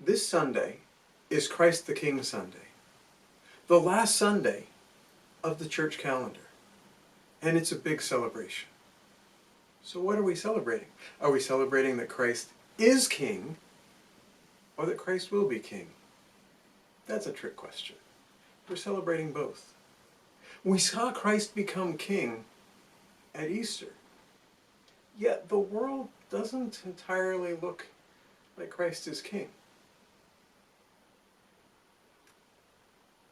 This Sunday is Christ the King Sunday, the last Sunday of the church calendar, and it's a big celebration. So what are we celebrating? Are we celebrating that Christ is King, or that Christ will be King? That's a trick question. We're celebrating both. We saw Christ become King at Easter, yet the world doesn't entirely look like Christ is King.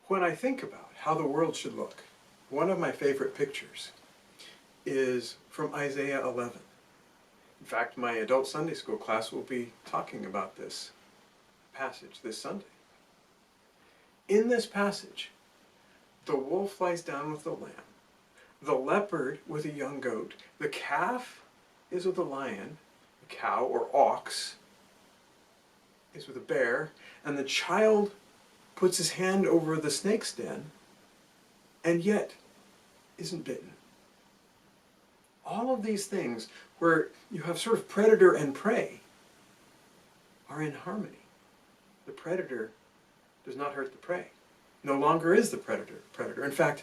When I think about how the world should look, one of my favorite pictures is from Isaiah 11. In fact, my adult Sunday school class will be talking about this passage this Sunday. In this passage, the wolf lies down with the lamb, the leopard with a young goat, the calf is with a lion, the cow or ox is with a bear, and the child puts his hand over the snake's den, and yet isn't bitten. All of these things where you have sort of predator and prey are in harmony. The predator does not hurt the prey. No longer is the predator. In fact,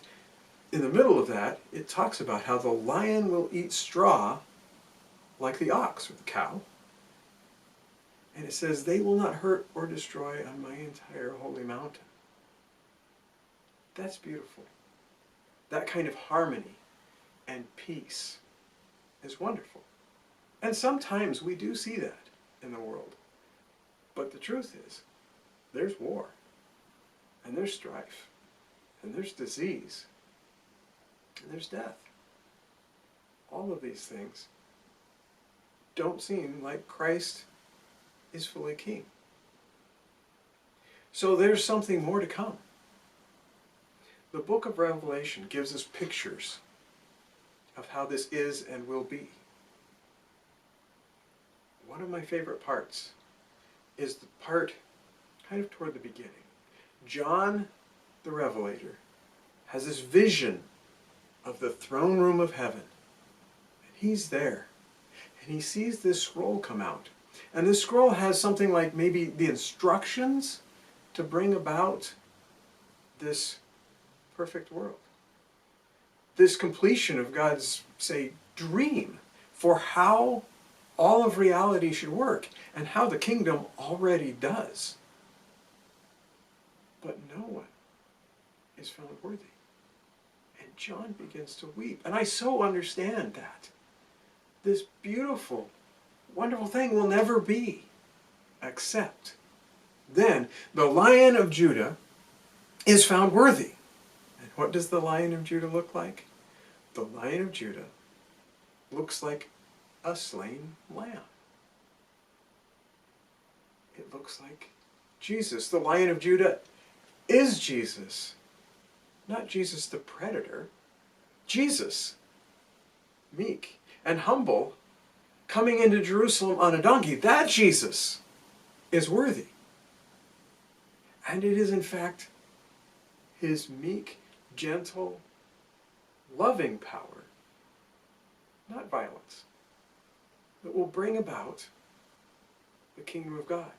in the middle of that, it talks about how the lion will eat straw like the ox or the cow. And it says, they will not hurt or destroy on my entire holy mountain. That's beautiful. That kind of harmony and peace is wonderful. And sometimes we do see that in the world. But the truth is, there's war, and there's strife, and there's disease, and there's death. All of these things don't seem like Christ is fully King. So there's something more to come. The book of Revelation gives us pictures of how this is and will be. One of my favorite parts is the part kind of toward the beginning. John the Revelator has this vision of the throne room of heaven. And he's there. And he sees this scroll come out. And this scroll has something like maybe the instructions to bring about this perfect world. This completion of God's, say, dream for how all of reality should work and how the kingdom already does. But no one is found worthy. And John begins to weep. And I so understand that. This beautiful, wonderful thing will never be, except then the Lion of Judah is found worthy. And what does the Lion of Judah look like? The Lion of Judah looks like a slain lamb. It looks like Jesus. The Lion of Judah is Jesus. Not Jesus the predator. Jesus, meek and humble, coming into Jerusalem on a donkey. That Jesus is worthy. And it is in fact his meek, gentle, loving power, not violence, that will bring about the kingdom of God.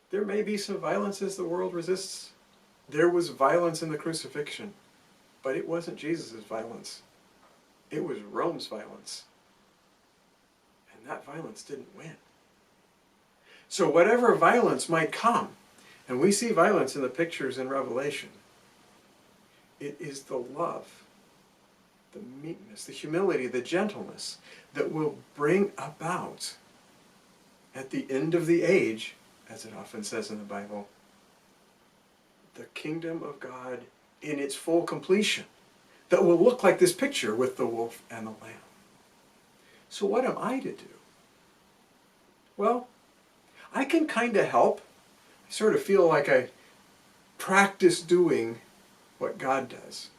There may be some violence as the world resists. There was violence in the crucifixion, but it wasn't Jesus' violence. It was Rome's violence. And that violence didn't win. So whatever violence might come, and we see violence in the pictures in Revelation, it is the love, the meekness, the humility, the gentleness that will bring about, at the end of the age, as it often says in the Bible, the kingdom of God in its full completion, that will look like this picture with the wolf and the lamb. So what am I to do? Well, I can kind of help. I sort of feel like I practice doing what God does.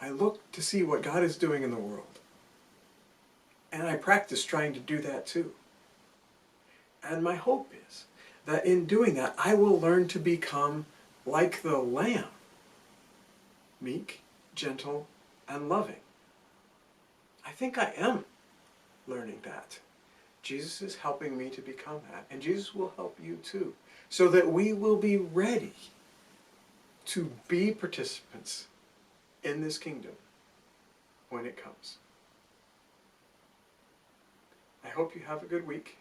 I look to see what God is doing in the world. And I practice trying to do that too. And my hope is that in doing that, I will learn to become like the lamb. Meek, gentle, and loving. I think I am learning that. Jesus is helping me to become that, and Jesus will help you too, so that we will be ready to be participants in this kingdom when it comes. I hope you have a good week,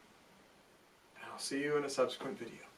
and I'll see you in a subsequent video.